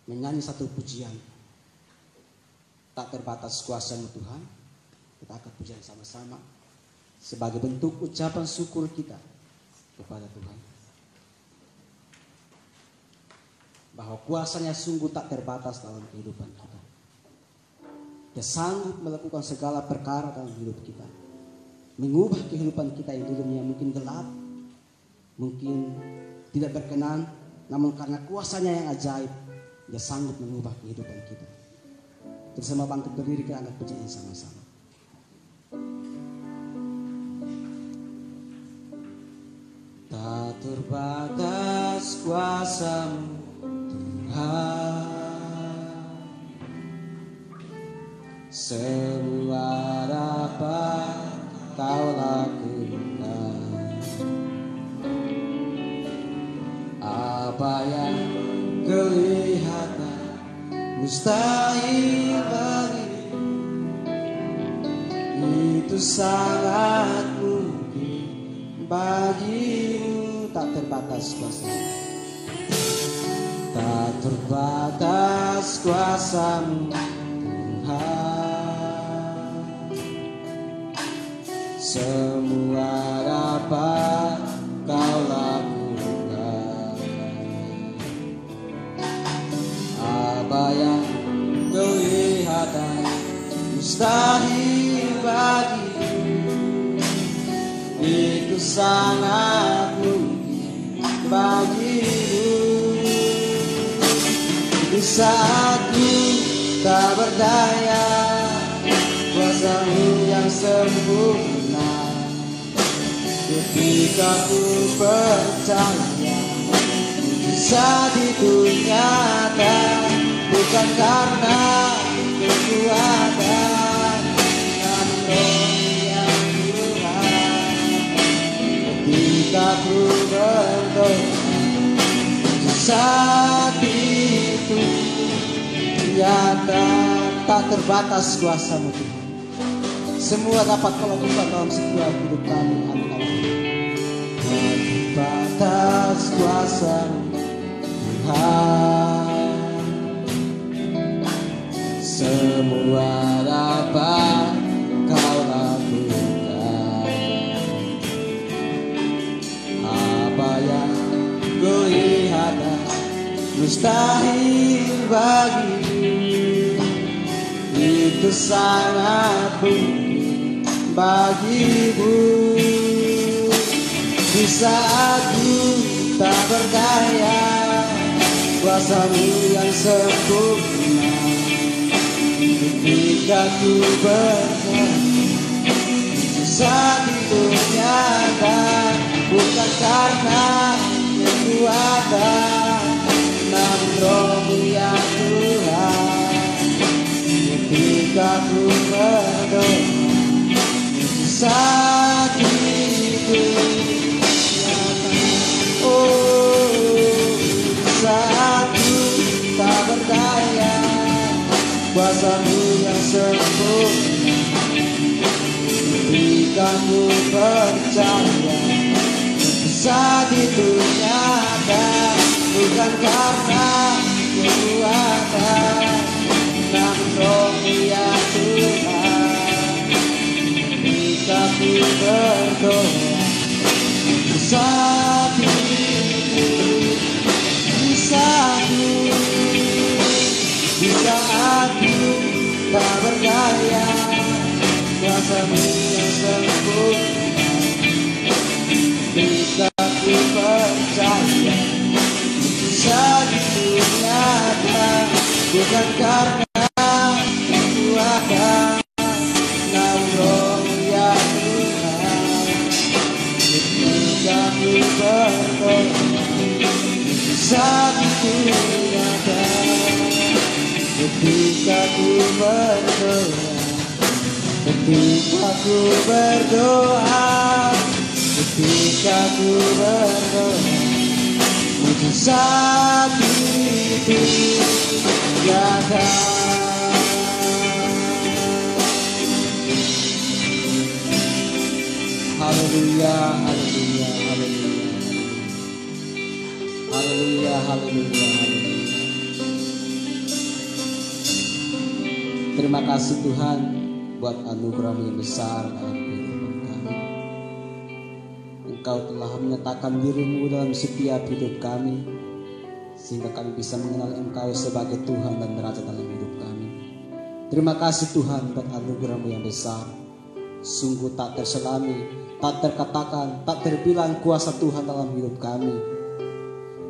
menyanyi satu pujian. Tak terbatas kuasa-Mu Tuhan. Kita akan pujian sama-sama sebagai bentuk ucapan syukur kita kepada Tuhan. Bahwa kuasa-Nya sungguh tak terbatas dalam kehidupan kita. Dia sanggup melakukan segala perkara dalam hidup kita. Mengubah kehidupan kita yang dulunya mungkin gelap, mungkin tidak berkenan, namun karena kuasa-Nya yang ajaib, Dia sanggup mengubah kehidupan kita. Kita semua bangkit berdiri, kita angkat pujian sama-sama. Tak terbatas kuasa-Mu Tuhan. Semua dapat Kau lakukan. Apa yang kelihatan mustahil bagimu, itu sangat mungkin bagimu. Tak terbatas kuasa-Mu. Tak terbatas kuasa-Mu Tuhan. semua dapat kau lakukan. Apa yang kau lihat mustahil bagimu, itu sangat mungkin bagimu. Di saat ku tak berdaya, kuasa-Mu yang sempurna, ketika ku percaya saat itu nyata, bukan karena kekuatan, namun Roh yang Tuhan. Ketika ku berdoa saat itu nyata, tak terbatas kuasa-Mu Tuhan. Semua dapat kau lakukan dalam setiap hidup kami, anak-anak. Terbatas kuasa-Mu Tuhan, semua dapat kau lakukan. Apa yang kau lihat mustahil bagimu, itu sangat mungkin bagimu. Di saat ku tak berdaya, kuasa-Mu yang sempurna, ketika ku berdoa saat itu nyata, bukan karena kekuatan, namun Roh-Mu ya Tuhan. Ketika ku berdoa saat itu nyata, oh saat ku tak berdaya, kuasa-Mu yang sempurna, ketika ku percaya saat itu nyata, bukan karena kekuatan, namun Roh-Mu ya Tuhan. Ketika ku berdoa saat itu, di saat ku tak berdaya, kuasa-Mu yang sempurna, ketika ku percaya saat itu nyata, bukan karena kekuatan, namun Roh-Mu ya Tuhan. Ketika ku berdoa saat itu nyata, ketika ku berdoa, ketika ku berdoa, ketika ku berdoa, saat itu nyata. Haleluya, haleluya, haleluya, haleluya, haleluya, haleluya. Terima kasih Tuhan buat anugerah-Mu yang besar dalam kehidupan kami. Engkau telah menyatakan diri-Mu dalam setiap hidup kami, sehingga kami bisa mengenal Engkau sebagai Tuhan dan Raja dalam hidup kami. Terima kasih Tuhan buat anugerah-Mu yang besar. Sungguh tak terselami, tak terkatakan, tak terbilang kuasa Tuhan dalam hidup kami.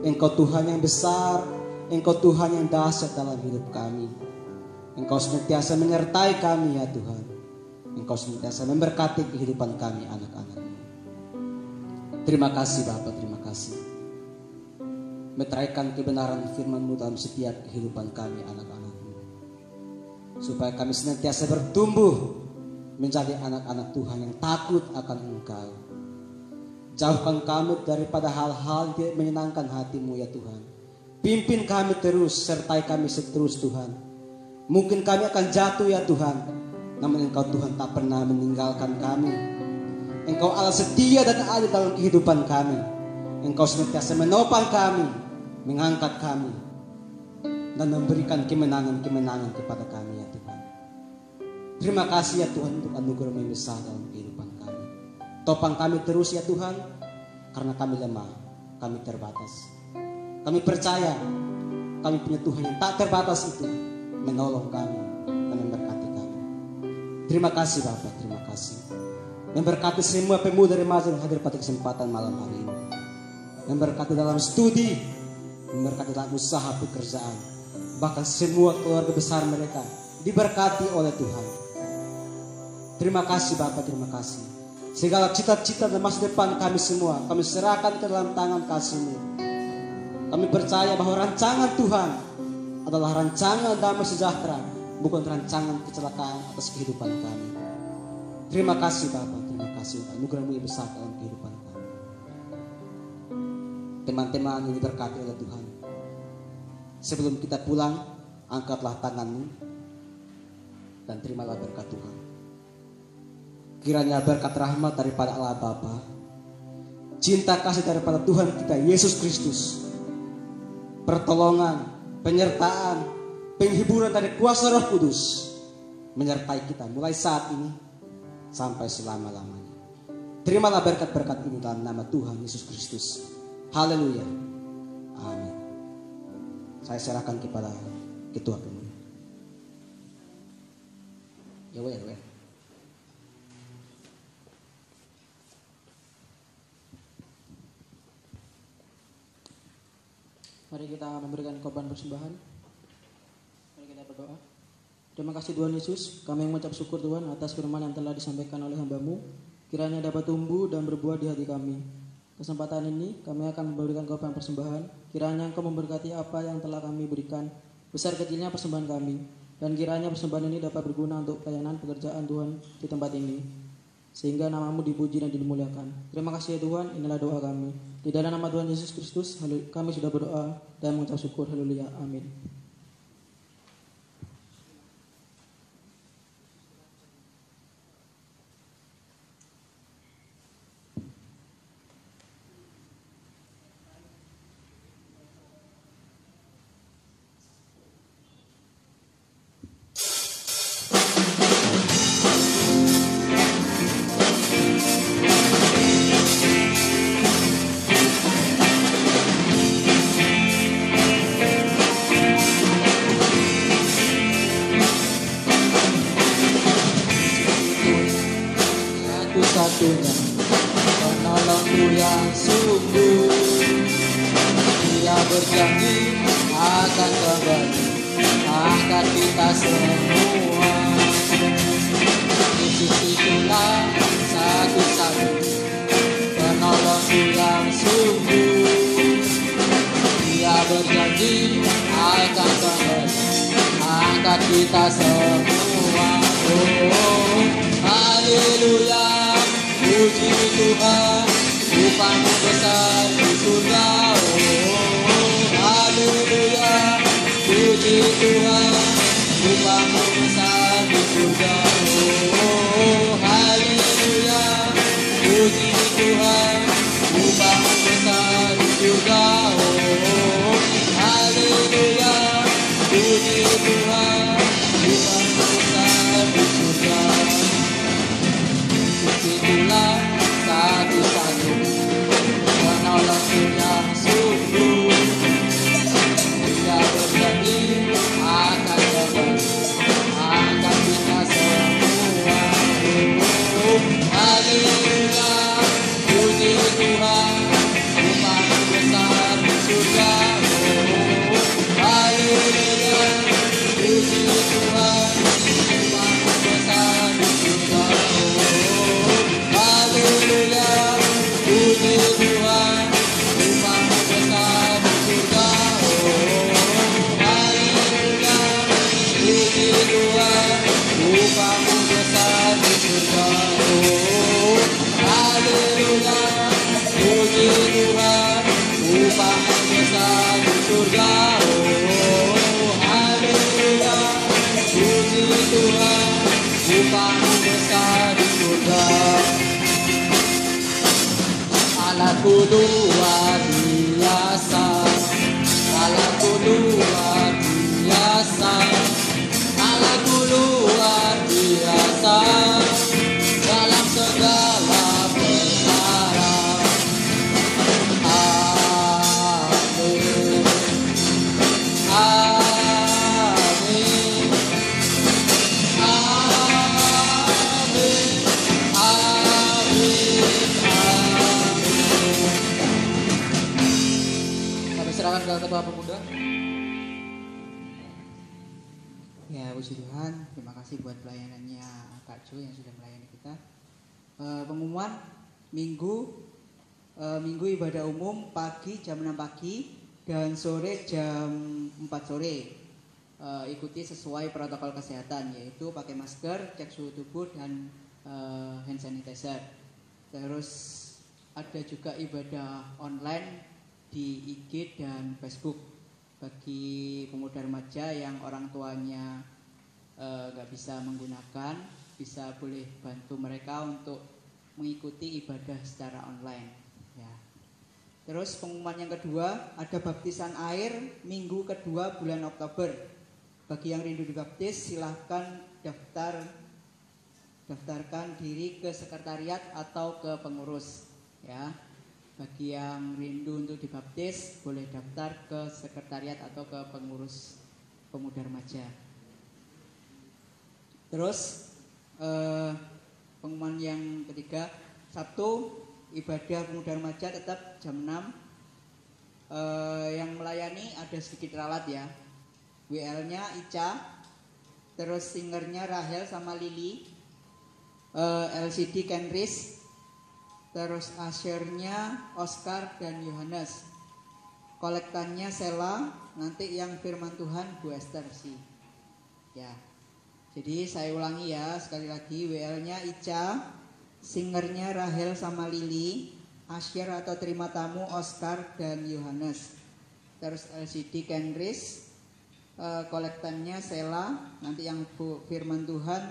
Engkau Tuhan yang besar, Engkau Tuhan yang dahsyat dalam hidup kami. Engkau senantiasa menyertai kami ya Tuhan. Engkau senantiasa memberkati kehidupan kami anak-anak-Mu. Terima kasih Bapa, terima kasih. Meteraikan kebenaran firman-Mu dalam setiap kehidupan kami anak-anak-Mu, supaya kami senantiasa bertumbuh menjadi anak-anak Tuhan yang takut akan Engkau. Jauhkan kami daripada hal-hal yang tidak menyenangkan hati-Mu ya Tuhan. Pimpin kami terus, sertai kami seterus Tuhan. Mungkin kami akan jatuh ya Tuhan, namun Engkau Tuhan tak pernah meninggalkan kami. Engkau Allah setia dan adil dalam kehidupan kami. Engkau senantiasa menopang kami, mengangkat kami, dan memberikan kemenangan-kemenangan kepada kami ya Tuhan. Terima kasih ya Tuhan untuk anugerah-Mu yang besar dalam kehidupan kami. Topang kami terus ya Tuhan, karena kami lemah, kami terbatas. Kami percaya kami punya Tuhan yang tak terbatas itu menolong kami dan memberkati kami. Terima kasih Bapak, terima kasih. Memberkati semua pemuda remaja yang hadir pada kesempatan malam hari ini. Memberkati dalam studi, memberkati dalam usaha pekerjaan, bahkan semua keluarga besar mereka diberkati oleh Tuhan. Terima kasih Bapak, terima kasih. Segala cita-cita dan masa depan kami semua kami serahkan ke dalam tangan kasih-Mu. Kami percaya bahwa rancangan Tuhan adalah rancangan damai sejahtera, bukan rancangan kecelakaan atas kehidupan kami. Terima kasih Bapak, terima kasih anugerah-Mu yang besar dalam kehidupan kami. Teman-teman yang diberkati oleh Tuhan, sebelum kita pulang, angkatlah tangan-Mu dan terimalah berkat Tuhan. Kiranya berkat rahmat daripada Allah Bapa, cinta kasih daripada Tuhan kita Yesus Kristus, pertolongan, penyertaan, penghiburan dari kuasa Roh Kudus menyertai kita mulai saat ini sampai selama-lamanya. Terimalah berkat-berkat ini dalam nama Tuhan Yesus Kristus. Haleluya. Amin. Saya serahkan kepada Ketua Pemuda. Ya. Mari kita memberikan korban persembahan. Mari kita berdoa. Terima kasih Tuhan Yesus, kami mengucap syukur Tuhan atas firman yang telah disampaikan oleh hamba-Mu. Kiranya dapat tumbuh dan berbuah di hati kami. Kesempatan ini kami akan memberikan korban persembahan. Kiranya Engkau memberkati apa yang telah kami berikan, besar kecilnya persembahan kami. Dan kiranya persembahan ini dapat berguna untuk pelayanan pekerjaan Tuhan di tempat ini, sehingga nama-Mu dipuji dan dimuliakan. Terima kasih ya Tuhan, inilah doa kami. Di dalam nama Tuhan Yesus Kristus kami sudah berdoa dan mengucap syukur. Haleluya. Amin. Satu-satunya penolongku yang sungguh, Dia berjanji akan kembali angkat kita semua. Yesus itulah satu-satunya penolongku yang sungguh, Dia berjanji akan kembali angkat kita semua. Oh, haleluya, puji Tuhan, upah-Mu besar di surga. Oh, haleluya, puji Tuhan, upah-Mu besar di surga. Oh, haleluya, puji Tuhan, upah-Mu besar di surga. Oh, haleluya, puji Tuhan, upah-Mu besar di surga. Itulah satu-satunya penolongku yang sungguh, Dia berjanji akan kembali angkat kita semua. Oh, haleluya, puji Tuhan, upah-Mu besar di surga. Oh, haleluya, puji Tuhan, upah-Mu besar di surga. Haleluya, puji Tuhan, upah-Mu besar di surga. Oh, haleluya, puji Tuhan, upah-Mu besar di surga. Oh, haleluya, puji Tuhan, upah-Mu besar di surga. Oh, haleluya, puji Tuhan, upah-Mu besar di surga. Allahku luar biasa, Allahku luar biasa, Allahku luar biasa, dalam segala Ya, puji Tuhan. Terima kasih buat pelayanannya Kak Jo yang sudah melayani kita. Pengumuman minggu ibadah umum pagi jam 6 pagi dan sore jam 4 sore. Ikuti sesuai protokol kesehatan, yaitu pakai masker, cek suhu tubuh dan hand sanitizer. Terus ada juga ibadah online di IG dan Facebook bagi pemuda remaja yang orang tuanya nggak bisa menggunakan, bisa boleh bantu mereka untuk mengikuti ibadah secara online. Ya. Terus pengumuman yang kedua, ada baptisan air minggu kedua bulan Oktober. Bagi yang rindu dibaptis, silahkan daftarkan diri ke sekretariat atau ke pengurus. Ya. Bagi yang rindu untuk dibaptis, boleh daftar ke sekretariat atau ke pengurus pemuda remaja. Terus pengumuman yang ketiga, Sabtu ibadah pemuda remaja tetap jam 6. Yang melayani ada sedikit ralat ya. WL-nya Ica, terus singernya Rahel sama Lili, LCD Kenris, terus usher-nya Oscar dan Yohanes, kolektannya Sela, nanti yang firman Tuhan Bu Esther sih. Ya. Jadi saya ulangi ya sekali lagi, WL-nya Ica, singernya Rahel sama Lili, usher atau terima tamu Oscar dan Yohanes, terus LCD Kenris, kolektannya Sela, nanti yang firman Tuhan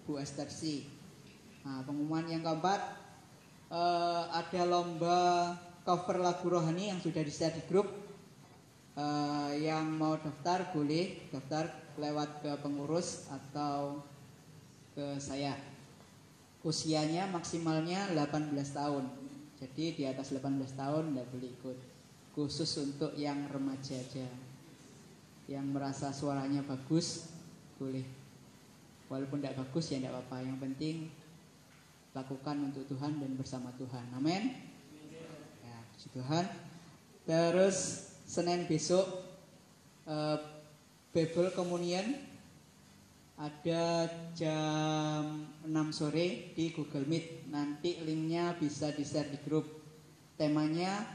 Bu Esther sih. Nah, pengumuman yang keempat, ada lomba cover lagu rohani yang sudah di-share di grup. Yang mau daftar boleh daftar lewat ke pengurus atau ke saya. Usianya maksimalnya 18 tahun. Jadi di atas 18 tahun tidak boleh ikut. Khusus untuk yang remaja aja. Yang merasa suaranya bagus boleh. Walaupun tidak bagus ya tidak apa-apa. Yang penting lakukan untuk Tuhan dan bersama Tuhan. Amin. Ya, puji Tuhan. Terus Senin besok Bible Communion ada jam 6 sore di Google Meet. Nanti linknya bisa di-share di grup. Temanya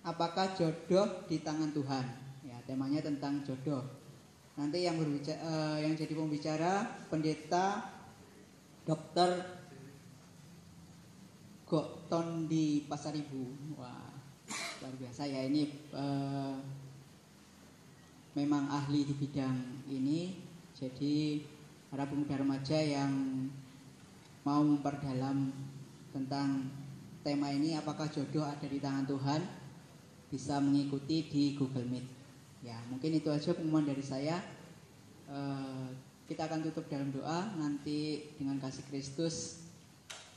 apakah jodoh di tangan Tuhan? Ya, temanya tentang jodoh. Nanti yang jadi pembicara pendeta Dr. Gokton di Pasaribu. Wah, luar biasa ya, ini memang ahli di bidang ini. Jadi para pemuda remaja yang mau memperdalam tentang tema ini, apakah jodoh ada di tangan Tuhan, bisa mengikuti di Google Meet. Ya, mungkin itu aja pengumuman dari saya. Kita akan tutup dalam doa. Nanti dengan kasih Kristus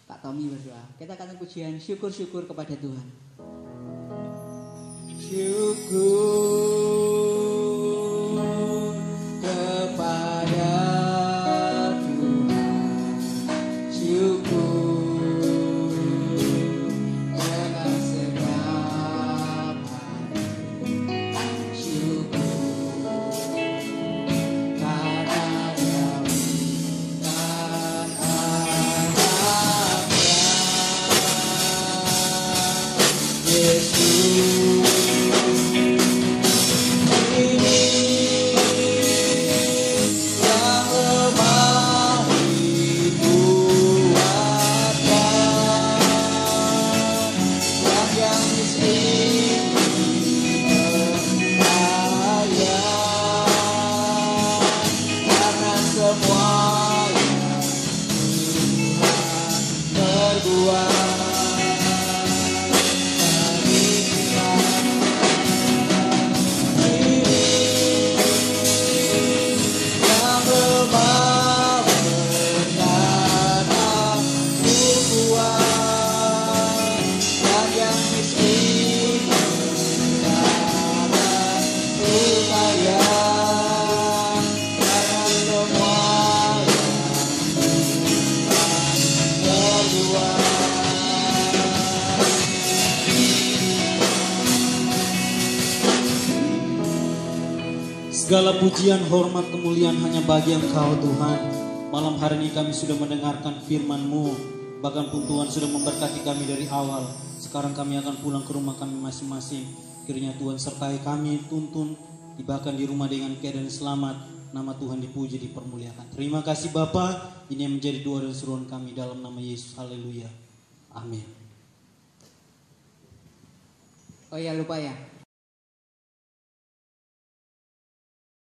Kak Tommy berdoa. Kita akan pujian syukur-syukur kepada Tuhan. Syukur kepada Tuhan, syukur dengan segenap hati, syukur karena Dia berikan anaknya Yesus. Segala pujian, hormat, kemuliaan hanya bagi Engkau Tuhan. Malam hari ini kami sudah mendengarkan firman-Mu. Bahkan pun Tuhan sudah memberkati kami dari awal. Sekarang kami akan pulang ke rumah kami masing-masing. Kiranya Tuhan sertai kami, tuntun, tibakan di rumah dengan keadaan selamat. Nama Tuhan dipuji, dipermuliakan. Terima kasih Bapa. Ini yang menjadi doa dan seruan kami dalam nama Yesus. Haleluya. Amin. Oh ya lupa ya.